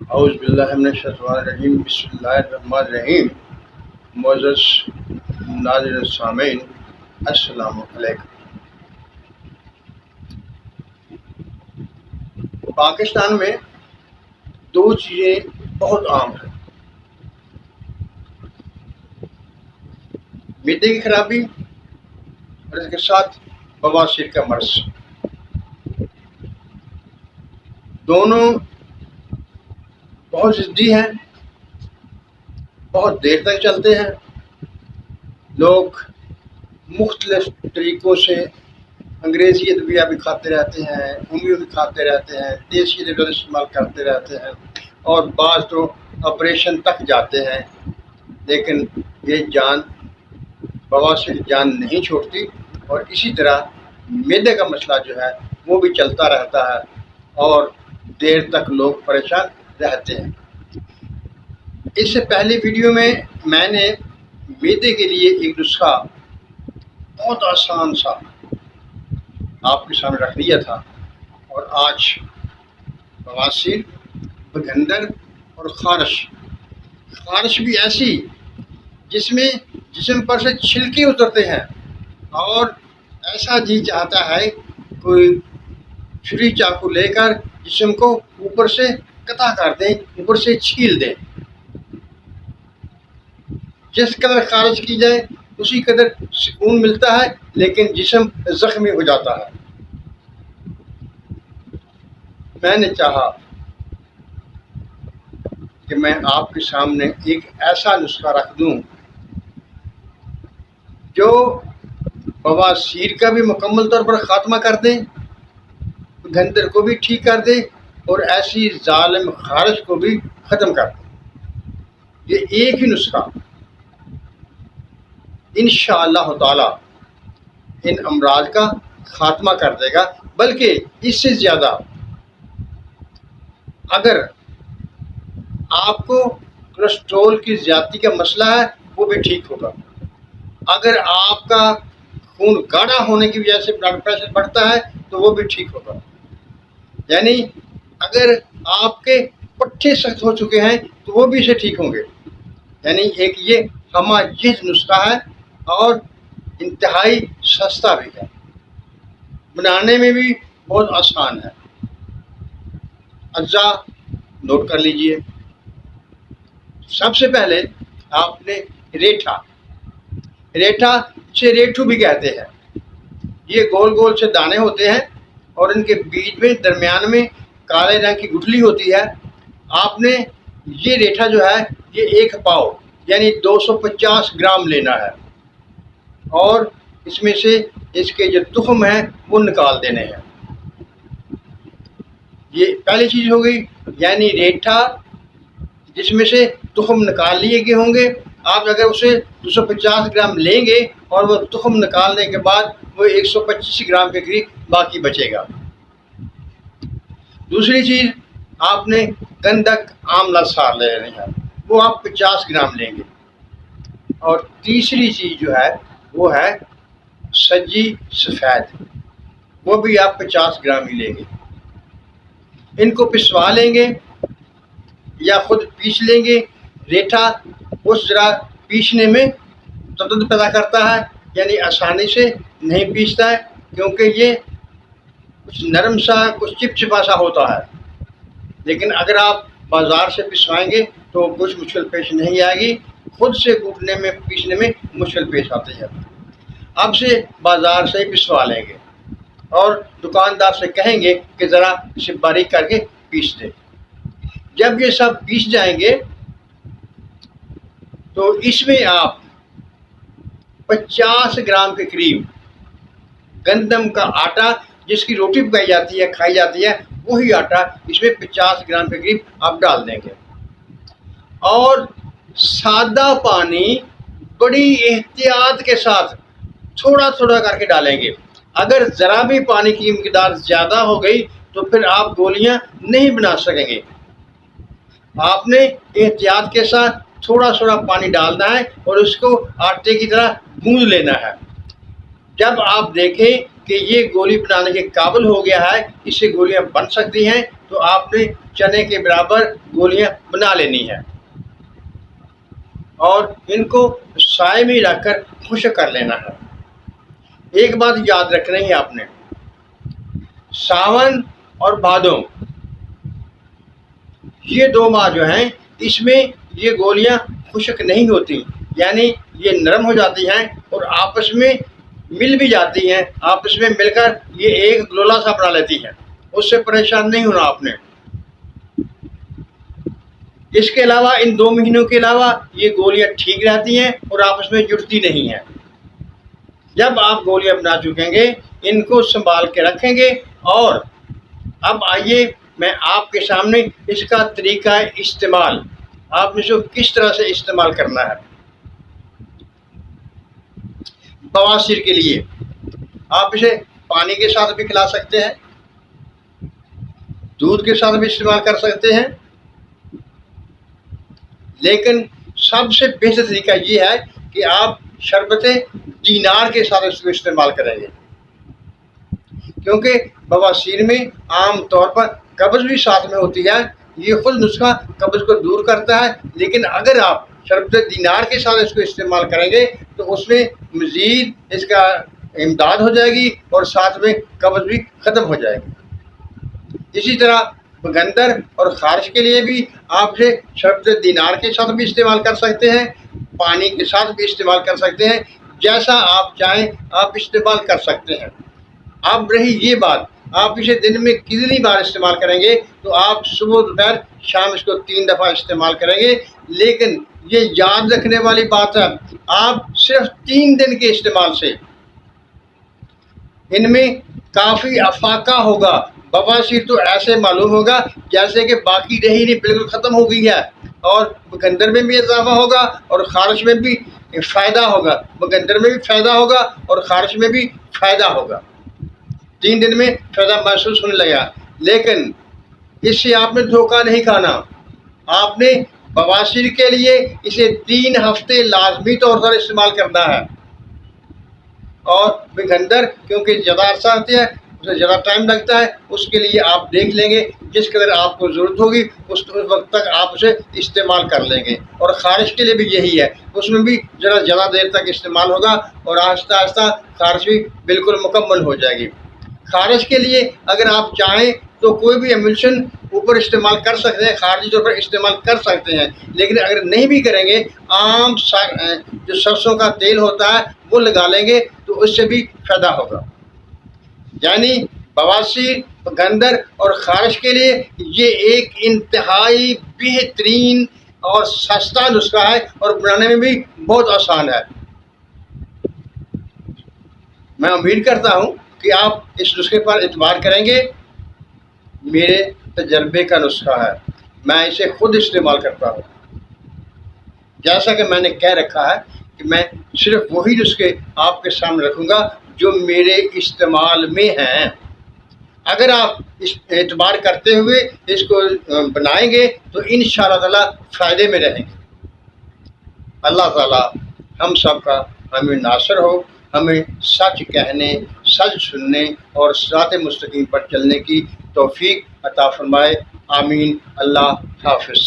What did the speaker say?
اعوذ باللہ من الشیطان الرجیم، بسم اللہ الرحمن الرحیم۔ معزز ناظرین سامعین، السلام علیکم۔ پاکستان میں دو چیزیں بہت عام ہیں: معدے کی خرابی اور اس کے ساتھ بواسیر کا مرض۔ دونوں بہت ضدی ہیں، بہت دیر تک چلتے ہیں۔ لوگ مختلف طریقوں سے انگریزی ادویہ بھی کھاتے رہتے ہیں، ہومیو بھی کھاتے رہتے ہیں، دیسی ادویہ استعمال کرتے رہتے ہیں، اور بعض تو آپریشن تک جاتے ہیں، لیکن یہ بواسیر جان نہیں چھوڑتی، اور اسی طرح معدے کا مسئلہ جو ہے وہ بھی چلتا رہتا ہے اور دیر تک لوگ پریشان رہتے ہیں۔ اس سے پہلی ویڈیو میں نے معدے کے لیے ایک نسخہ بہت آسان سا آپ کے سامنے رکھ دیا تھا، اور آج بواسیر، بگندر اور خارش بھی ایسی جس میں جسم پر سے چھلکے اترتے ہیں، اور ایسا جی چاہتا ہے کوئی چھری چاقو لے کر جسم کو اوپر سے قطع کر دیں، اوپر سے چھیل دیں۔ جس قدر خارش کی جائے اسی قدر سکون ملتا ہے، لیکن جسم زخمی ہو جاتا ہے۔ میں نے چاہا کہ میں آپ کے سامنے ایک ایسا نسخہ رکھ دوں جو بواسیر کا بھی مکمل طور پر خاتمہ کر دے، گندر کو بھی ٹھیک کر دے، اور ایسی ظالم خارش کو بھی ختم کر دے۔ یہ ایک ہی نسخہ انشاءاللہ تعالی ان امراض کا خاتمہ کر دے گا، بلکہ اس سے زیادہ اگر آپ کو کولیسٹرول کی زیادتی کا مسئلہ ہے وہ بھی ٹھیک ہوگا۔ اگر آپ کا خون گاڑھا ہونے کی وجہ سے بلڈ پریشر بڑھتا ہے تو وہ بھی ٹھیک ہوگا۔ یعنی اگر آپ کے پٹھے سخت ہو چکے ہیں تو وہ بھی اسے ٹھیک ہوں گے۔ یعنی ایک یہ ہمہ جہت نسخہ ہے، اور انتہائی سستا بھی ہے، بنانے میں بھی بہت آسان ہے۔ اجزاء نوٹ کر لیجئے۔ سب سے پہلے آپ نے ریٹھا سے ریٹھو بھی کہتے ہیں۔ یہ گول گول سے دانے ہوتے ہیں، اور ان کے بیچ میں درمیان میں کالے رنگ کی گٹھلی ہوتی ہے۔ آپ نے یہ ریٹھا جو ہے یہ 1 پاؤ یعنی 250 گرام لینا ہے، اور اس میں سے اس کے جو تخم ہیں وہ نکال دینے ہیں۔ یہ پہلی چیز ہو گئی، یعنی ریٹھا جس میں سے تخم نکال لیے گئے ہوں گے۔ آپ اگر اسے 250 گرام لیں گے اور وہ تخم نکالنے کے بعد وہ 125 گرام کے قریب باقی بچے گا۔ دوسری چیز، آپ نے گندک آملہ سار لینی ہے، وہ آپ 50 گرام لیں گے۔ اور تیسری چیز جو ہے وہ ہے سجی سفید، وہ بھی آپ 50 گرام ہی لیں گے۔ ان کو پسوا لیں گے یا خود پیس لیں گے۔ ریٹھا اس ذرا پیسنے میں تردد پیدا کرتا ہے، یعنی آسانی سے نہیں پیستا ہے، کیونکہ یہ کچھ نرم سا، کچھ چپچپا سا ہوتا ہے۔ لیکن اگر آپ بازار سے پسوائیں گے تو کچھ مشکل پیش نہیں آئے گی، خود سے کوٹنے میں، پیسنے میں مشکل پیش آتی ہے۔ اب سے بازار سے ہی پسوا لیں گے، اور دکاندار سے کہیں گے کہ ذرا اسے باریک کر کے پیس دے۔ جب یہ سب پیس جائیں گے تو اس میں آپ 50 گرام کے قریب گندم کا آٹا، جس کی روٹی پکائی جاتی ہے، کھائی جاتی ہے، وہی آٹا اس میں 50 گرام کے قریب آپ ڈال دیں گے، اور سادہ پانی بڑی احتیاط کے ساتھ تھوڑا تھوڑا کر کے ڈالیں گے۔ اگر ذرا بھی پانی کی مقدار زیادہ ہو گئی تو پھر آپ گولیاں نہیں بنا سکیں گے۔ آپ نے احتیاط کے ساتھ تھوڑا تھوڑا پانی ڈالنا ہے، اور اس کو آٹے کی طرح گوندھ لینا ہے۔ جب آپ دیکھیں کہ یہ گولی بنانے کے قابل ہو گیا ہے، اس سے گولیاں بن سکتی ہیں، تو آپ نے چنے کے برابر گولیاں بنا لینی ہیں اور ان کو سائے میں رکھ کر خشک کر لینا ہے۔ ایک بات یاد رکھنی ہے آپ نے، ساون اور بھادو یہ 2 ماہ جو ہیں، اس میں یہ گولیاں خشک نہیں ہوتی، یعنی یہ نرم ہو جاتی ہیں اور آپس میں مل بھی جاتی ہیں، آپس میں مل کر یہ ایک گلولا سا بنا لیتی ہیں۔ اس سے پریشان نہیں ہونا آپ نے۔ اس کے علاوہ ان 2 مہینوں کے علاوہ یہ گولیاں ٹھیک رہتی ہیں اور آپس میں جڑتی نہیں ہیں۔ جب آپ گولیاں بنا چکیں گے، ان کو سنبھال کے رکھیں گے، اور اب آئیے میں آپ کے سامنے اس کا طریقہ استعمال، آپ نے اس کو کس طرح سے استعمال کرنا ہے۔ بواسیر کے لیے آپ اسے پانی کے ساتھ بھی کھلا سکتے ہیں، دودھ کے ساتھ بھی استعمال کر سکتے ہیں، لیکن سب سے بہتر طریقہ یہ ہے کہ آپ شربت دینار کے ساتھ اس کو استعمال کریں گے، کیونکہ بواسیر میں عام طور پر قبض بھی ساتھ میں ہوتی ہے۔ یہ خود نسخہ قبض کو دور کرتا ہے، لیکن اگر آپ شربت دینار کے ساتھ اس کو استعمال کریں گے تو اس میں مزید اس کا امداد ہو جائے گی اور ساتھ میں قبض بھی ختم ہو جائے گی۔ اسی طرح بگندر اور خارش کے لیے بھی آپ اسے شربت دینار کے ساتھ بھی استعمال کر سکتے ہیں، پانی کے ساتھ بھی استعمال کر سکتے ہیں، جیسا آپ چاہیں آپ استعمال کر سکتے ہیں۔ اب رہی یہ بات، آپ اسے دن میں کتنی بار استعمال کریں گے، تو آپ صبح دوپہر شام اس کو 3 دفعہ استعمال کریں گے، لیکن یہ یاد رکھنے والی بات ہے، آپ صرف 3 دن کے استعمال سے ان میں کافی افاقہ ہوگا۔ بواسیر تو ایسے معلوم ہوگا جیسے کہ باقی رہی نہیں، بالکل ختم ہو گئی ہے، اور بگندر میں بھی اضافہ ہوگا اور خارش میں بھی فائدہ ہوگا، بگندر میں بھی فائدہ ہوگا اور خارش میں بھی فائدہ ہوگا۔ 3 دن میں فائدہ محسوس ہونے لگا، لیکن اس سے آپ نے دھوکہ نہیں کھانا۔ آپ نے بواسیر کے لیے اسے 3 ہفتے لازمی طور پر استعمال کرنا ہے، اور بگندر کیونکہ زیادہ عرصہ ہوتی ہے، اسے زیادہ ٹائم لگتا ہے، اس کے لیے آپ دیکھ لیں گے جس قدر آپ کو ضرورت ہوگی اس وقت تک آپ اسے استعمال کر لیں گے۔ اور خارش کے لیے بھی یہی ہے، اس میں بھی ذرا زیادہ دیر تک استعمال ہوگا اور آہستہ آہستہ خارش بھی بالکل مکمل ہو جائے گی۔ خارش کے لیے اگر آپ چاہیں تو کوئی بھی ایملشن اوپر استعمال کر سکتے ہیں، خارجی طور پر استعمال کر سکتے ہیں، لیکن اگر نہیں بھی کریں گے، عام جو سرسوں کا تیل ہوتا ہے وہ لگا لیں گے تو اس سے بھی فائدہ ہوگا۔ یعنی بواسیر، بگندر اور خارش کے لیے یہ ایک انتہائی بہترین اور سستا نسخہ ہے، اور بنانے میں بھی بہت آسان ہے۔ میں امید کرتا ہوں کہ آپ اس نسخے پر اعتبار کریں گے۔ میرے تجربے کا نسخہ ہے، میں اسے خود استعمال کرتا ہوں۔ جیسا کہ میں نے کہہ رکھا ہے کہ میں صرف وہی نسخے آپ کے سامنے رکھوں گا جو میرے استعمال میں ہیں۔ اگر آپ اس اعتبار کرتے ہوئے اس کو بنائیں گے تو انشاءاللہ تعالی فائدے میں رہیں گے۔ اللہ تعالی ہم سب کا ہمیں ناصر ہو، ہمیں سچ کہنے، سچ سننے اور صراط مستقیم پر چلنے کی توفیق عطا فرمائے۔ آمین۔ اللہ حافظ۔